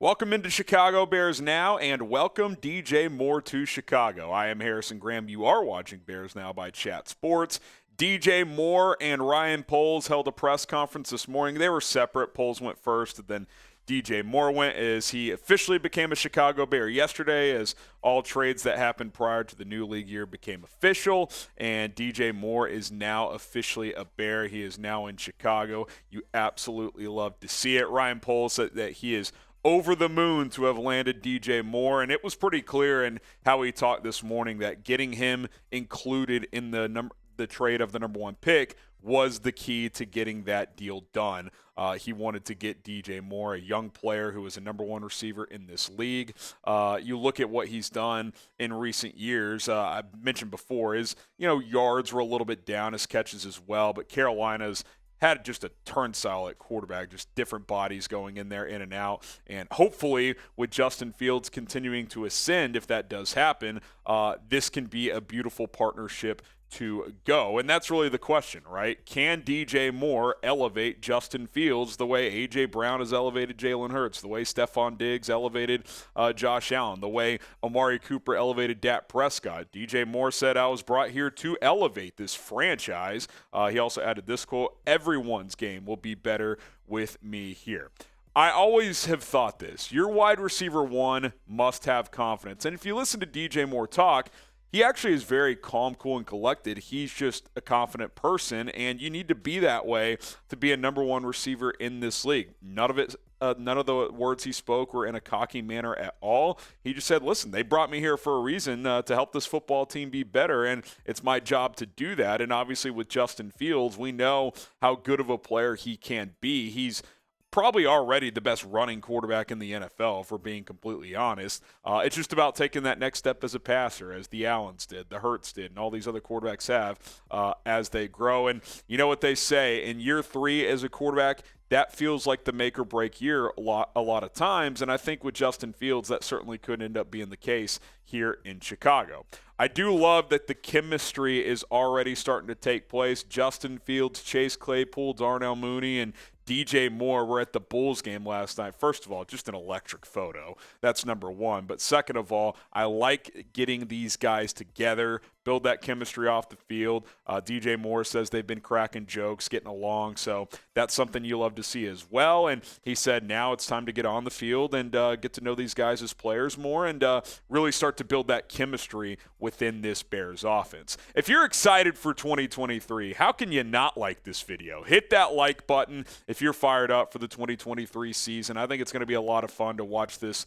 Welcome into Chicago Bears Now, and welcome DJ Moore to Chicago. I am Harrison Graham. You are watching Bears Now by Chat Sports. DJ Moore and Ryan Poles held a press conference this morning. They were separate. Poles went first, and then DJ Moore went as he officially became a Chicago Bear yesterday, as all trades that happened prior to the new league year became official, and DJ Moore is now officially a Bear. He is now in Chicago. You absolutely love to see it. Ryan Poles said that he is over the moon to have landed DJ Moore, and it was pretty clear in how he talked this morning that getting him included in the trade of the number one pick was the key to getting that deal done. He wanted to get DJ Moore, a young player who is a number one receiver in this league. You look at what he's done in recent years. I mentioned before his yards were a little bit down, his catches as well, but Carolina's had just a turnstile at quarterback, just different bodies going in there, in and out. And hopefully with Justin Fields continuing to ascend, if that does happen, this can be a beautiful partnership to go. And that's really the question, right? Can DJ Moore elevate Justin Fields the way A.J. Brown has elevated Jalen Hurts, the way Stephon Diggs elevated Josh Allen, the way Amari Cooper elevated Dak Prescott? DJ Moore said, "I was brought here to elevate this franchise." He also added this quote, "Everyone's game will be better with me here." I always have thought this. Your wide receiver one must have confidence. And if you listen to DJ Moore talk, he actually is very calm, cool, and collected. He's just a confident person, and you need to be that way to be a number one receiver in this league. None of the words he spoke were in a cocky manner at all. He just said, listen, they brought me here for a reason, to help this football team be better, and it's my job to do that. And obviously with Justin Fields, we know how good of a player he can be. He's probably already the best running quarterback in the NFL, if we're being completely honest. It's just about taking that next step as a passer, as the Allens did, the Hurts did, and all these other quarterbacks have as they grow. And you know what they say, in year 3 as a quarterback, that feels like the make or break year a lot of times. And I think with Justin Fields, that certainly could end up being the case here in Chicago. I do love that the chemistry is already starting to take place. Justin Fields, Chase Claypool, Darnell Mooney, and DJ Moore were at the Bulls game last night. First of all, just an electric photo. That's number one. But second of all, I like getting these guys together, build that chemistry off the field. DJ Moore says they've been cracking jokes, getting along. So that's something you love to see as well. And he said now it's time to get on the field and get to know these guys as players more and really start to build that chemistry within this Bears offense. If you're excited for 2023, how can you not like this video? Hit that like button if you're fired up for the 2023 season. I think it's going to be a lot of fun to watch this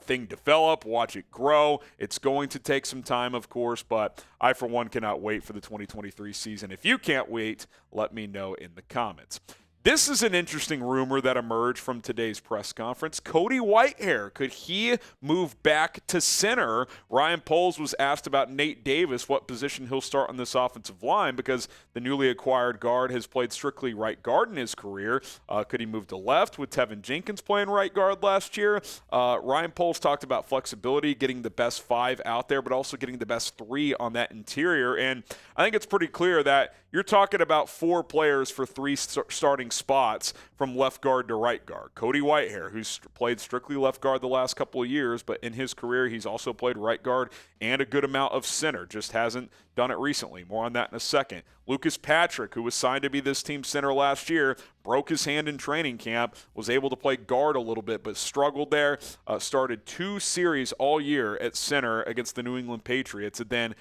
thing develop, watch it grow. It's going to take some time, of course, but I, for one, cannot wait for the 2023 season. If you can't wait, let me know in the comments. This is an interesting rumor that emerged from today's press conference. Cody Whitehair, could he move back to center? Ryan Poles was asked about Nate Davis, what position he'll start on this offensive line, because the newly acquired guard has played strictly right guard in his career. Could he move to left with Teven Jenkins playing right guard last year? Ryan Poles talked about flexibility, getting the best 5 out there, but also getting the best 3 on that interior. And I think it's pretty clear that you're talking about 4 players for 3 starting spots from left guard to right guard. Cody Whitehair, who's played strictly left guard the last couple of years, but in his career he's also played right guard and a good amount of center, just hasn't done it recently. More on that in a second. Lucas Patrick, who was signed to be this team's center last year, broke his hand in training camp, was able to play guard a little bit, but struggled there. Started 2 series all year at center against the New England Patriots, and then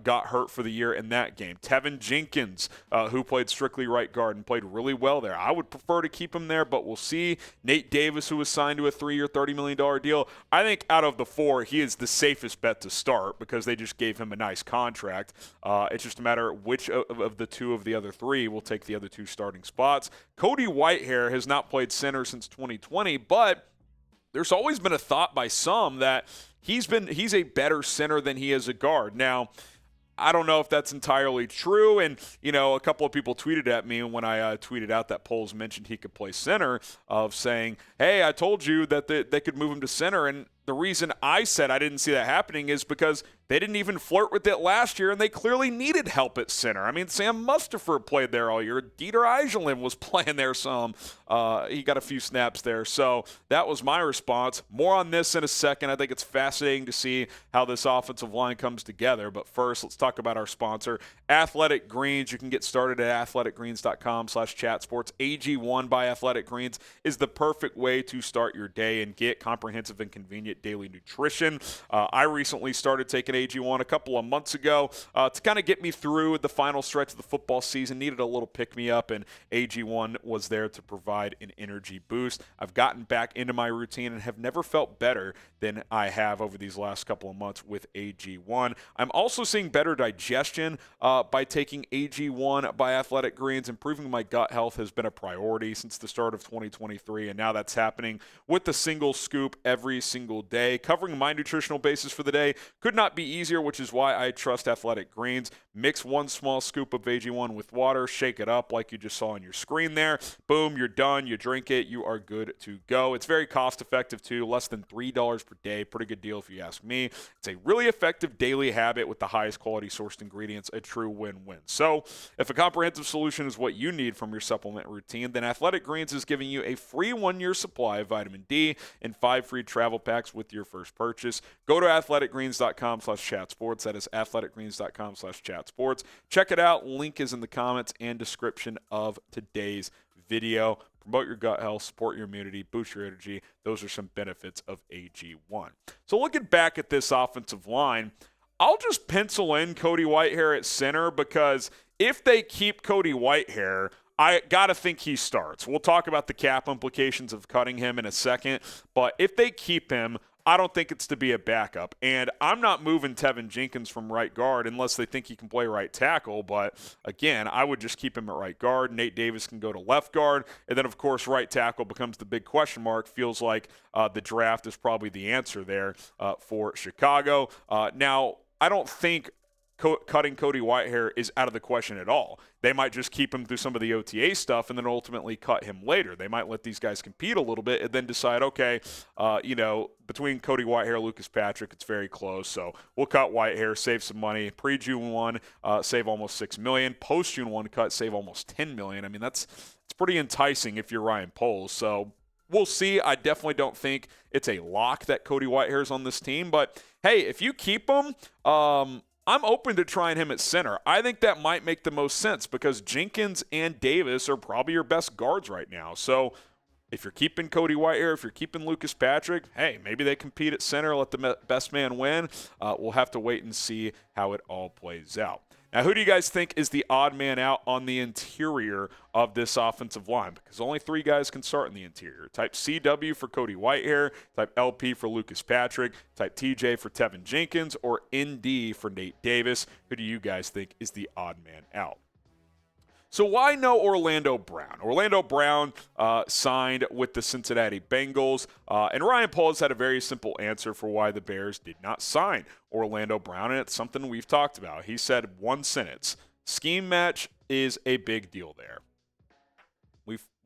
got hurt for the year in that game. Teven Jenkins, who played strictly right guard and played really well there. I would prefer to keep him there, but we'll see. Nate Davis, who was signed to a 3-year, $30 million deal. I think out of the 4, he is the safest bet to start because they just gave him a nice contract. It's just a matter of which of the 2 of the other 3 will take the other 2 starting spots. Cody Whitehair has not played center since 2020, but there's always been a thought by some that he's a better center than he is a guard. Now, I don't know if that's entirely true, and a couple of people tweeted at me when I tweeted out that Poles mentioned he could play center, of saying, hey, I told you that they could move him to center, and the reason I said I didn't see that happening is because they didn't even flirt with it last year, and they clearly needed help at center. I mean, Sam Mustipher played there all year. Dieter Eijelen was playing there some. He got a few snaps there. So that was my response. More on this in a second. I think it's fascinating to see how this offensive line comes together. But first, let's talk about our sponsor, Athletic Greens. You can get started at athleticgreens.com/chatsports. AG1 by Athletic Greens is the perfect way to start your day and get comprehensive and convenient daily nutrition. I recently started taking AG1 a couple of months ago to kind of get me through the final stretch of the football season. Needed a little pick-me-up, and AG1 was there to provide an energy boost. I've gotten back into my routine and have never felt better than I have over these last couple of months with AG1. I'm also seeing better digestion by taking AG1 by Athletic Greens. Improving my gut health has been a priority since the start of 2023, and now that's happening with the single scoop every single day. Covering my nutritional basis for the day could not be easier, which is why I trust Athletic Greens. Mix one small scoop of AG1 with water, shake it up like you just saw on your screen there. Boom, you're done. You drink it. You are good to go. It's very cost effective too, less than $3 per day. Pretty good deal if you ask me. It's a really effective daily habit with the highest quality sourced ingredients, a true win-win. So if a comprehensive solution is what you need from your supplement routine, then Athletic Greens is giving you a free 1-year supply of vitamin D and 5 free travel packs with your first purchase. Go to athleticgreens.com/chatsports. That is athleticgreens.com/chatsports. Check it out. Link is in the comments and description of today's video. Promote your gut health, support your immunity, boost your energy. Those are some benefits of AG1. So looking back at this offensive line, I'll just pencil in Cody Whitehair at center because if they keep Cody Whitehair, I got to think he starts. We'll talk about the cap implications of cutting him in a second, but if they keep him, I don't think it's to be a backup. And I'm not moving Teven Jenkins from right guard unless they think he can play right tackle. But, again, I would just keep him at right guard. Nate Davis can go to left guard. And then, of course, right tackle becomes the big question mark. Feels like the draft is probably the answer there for Chicago. Now, I don't think cutting Cody Whitehair is out of the question at all. They might just keep him through some of the OTA stuff and then ultimately cut him later. They might let these guys compete a little bit and then decide, okay, between Cody Whitehair, Lucas Patrick, it's very close. So we'll cut Whitehair, save some money. Pre-June 1, save almost $6 million. Post-June 1 cut, save almost $10 million. I mean, it's pretty enticing if you're Ryan Poles. So we'll see. I definitely don't think it's a lock that Cody Whitehair is on this team. But, hey, if you keep him, I'm open to trying him at center. I think that might make the most sense because Jenkins and Davis are probably your best guards right now. So if you're keeping Cody Whitehair, if you're keeping Lucas Patrick, hey, maybe they compete at center, let the best man win. We'll have to wait and see how it all plays out. Now, who do you guys think is the odd man out on the interior of this offensive line? Because only 3 guys can start in the interior. Type CW for Cody Whitehair, type LP for Lucas Patrick, type TJ for Teven Jenkins, or ND for Nate Davis. Who do you guys think is the odd man out? So why no Orlando Brown? Orlando Brown signed with the Cincinnati Bengals, and Ryan Poles had a very simple answer for why the Bears did not sign Orlando Brown, and it's something we've talked about. He said one sentence: scheme match is a big deal there.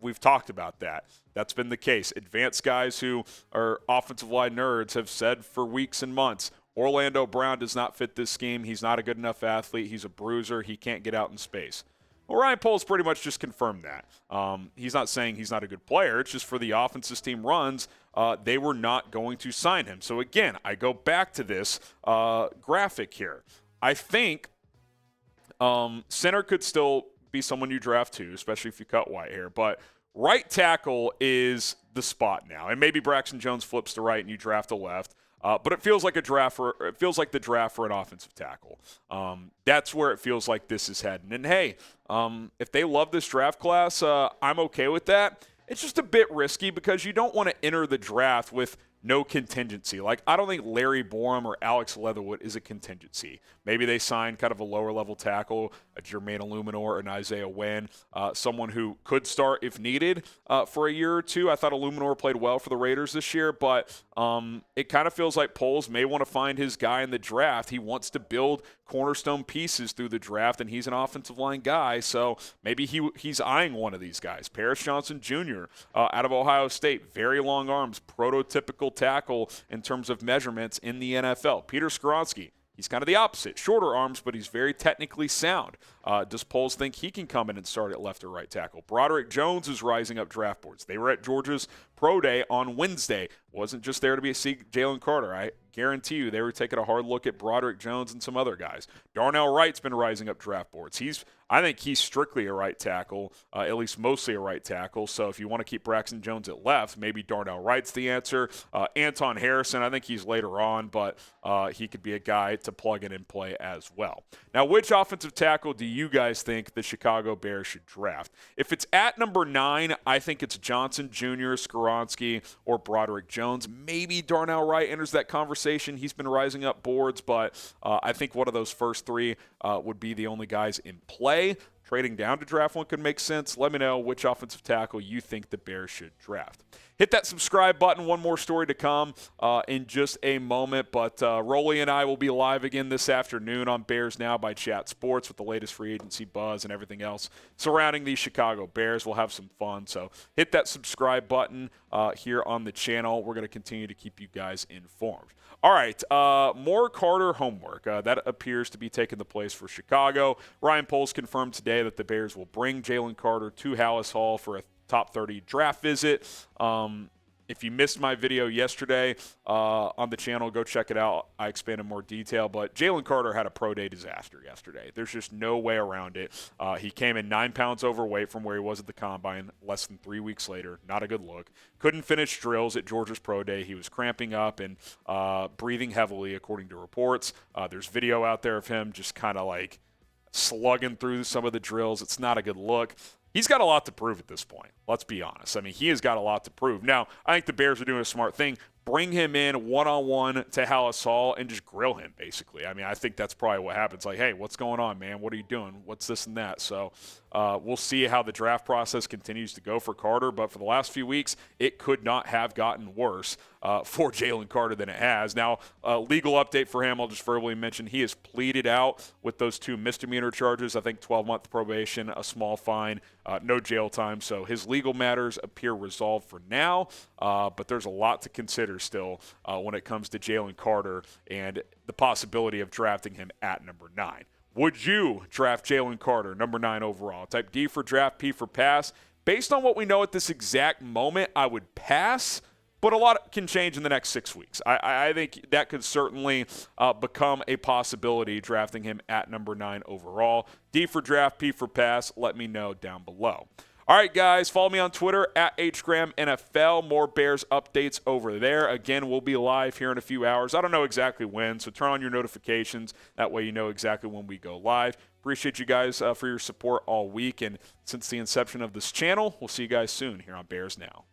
We've talked about that. That's been the case. Advanced guys who are offensive line nerds have said for weeks and months, Orlando Brown does not fit this scheme. He's not a good enough athlete. He's a bruiser. He can't get out in space. Well, Ryan Poles pretty much just confirmed that. He's not saying he's not a good player. It's just for the offense this team runs, they were not going to sign him. So, again, I go back to this graphic here. I think center could still be someone you draft too, especially if you cut Whitehair. But right tackle is the spot now. And maybe Braxton Jones flips to right and you draft a left. But it feels like the draft for an offensive tackle. That's where it feels like this is heading. And hey, if they love this draft class, I'm okay with that. It's just a bit risky because you don't want to enter the draft with no contingency. Like, I don't think Larry Borum or Alex Leatherwood is a contingency. Maybe they sign kind of a lower level tackle a Jermaine Illuminor, an Isaiah Wynn, someone who could start if needed for a year or two. I thought Illuminor played well for the Raiders this year, but it kind of feels like Poles may want to find his guy in the draft. He wants to build cornerstone pieces through the draft, and he's an offensive line guy, so maybe he's eyeing one of these guys. Paris Johnson Jr. Out of Ohio State, very long arms, prototypical tackle in terms of measurements in the NFL. Peter Skoronski, he's kind of the opposite. Shorter arms, but he's very technically sound. Does Poles think he can come in and start at left or right tackle? Broderick Jones is rising up draft boards. They were at Georgia's Pro Day on Wednesday. Wasn't just there to see Jalen Carter. I guarantee you they were taking a hard look at Broderick Jones and some other guys. Darnell Wright's been rising up draft boards. I think he's strictly a right tackle, at least mostly a right tackle. So if you want to keep Braxton Jones at left, maybe Darnell Wright's the answer. Anton Harrison, I think he's later on, but he could be a guy to plug in and play as well. Now, which offensive tackle do you guys think the Chicago Bears should draft? If it's at number 9, I think it's Johnson Jr., Skoronski, or Broderick Jones. Maybe Darnell Wright enters that conversation. He's been rising up boards, but I think one of those first 3 would be the only guys in play. Trading down to draft one could make sense. Let me know which offensive tackle you think the Bears should draft. Hit that subscribe button. One more story to come in just a moment. But Rolly and I will be live again this afternoon on Bears Now by Chat Sports with the latest free agency buzz and everything else surrounding the Chicago Bears. We'll have some fun. So hit that subscribe button here on the channel. We're going to continue to keep you guys informed. All right, more Carter homework. That appears to be taking the place for Chicago. Ryan Poles confirmed today that the Bears will bring Jalen Carter to Hallis Hall for a top 30 draft visit. If you missed my video yesterday on the channel, go check it out. I expand in more detail. But Jalen Carter had a pro day disaster yesterday. There's just no way around it. He came in 9 pounds overweight from where he was at the Combine less than 3 weeks later. Not a good look. Couldn't finish drills at Georgia's pro day. He was cramping up and breathing heavily, according to reports. There's video out there of him just kind of like slugging through some of the drills. It's not a good look. He's got a lot to prove at this point. Let's be honest. I mean, he has got a lot to prove. Now, I think the Bears are doing a smart thing. Bring him in one-on-one to Hallis Hall and just grill him, basically. I mean, I think that's probably what happens. Like, hey, what's going on, man? What are you doing? What's this and that? So we'll see how the draft process continues to go for Carter. But for the last few weeks, it could not have gotten worse for Jalen Carter than it has. Now, legal update for him, I'll just verbally mention, he has pleaded out with those 2 misdemeanor charges. I think 12-month probation, a small fine, no jail time. So his legal matters appear resolved for now. But there's a lot to consider still when it comes to Jalen Carter and the possibility of drafting him at number 9. Would you draft Jalen Carter, number 9 overall? Type D for draft, P for pass. Based on what we know at this exact moment, I would pass, but a lot can change in the next 6 weeks. I think that could certainly become a possibility, drafting him at number 9 overall. D for draft, P for pass. Let me know down below. All right, guys, follow me on Twitter at HGramNFL. More Bears updates over there. Again, we'll be live here in a few hours. I don't know exactly when, so turn on your notifications. That way you know exactly when we go live. Appreciate you guys for your support all week. And since the inception of this channel, we'll see you guys soon here on Bears Now.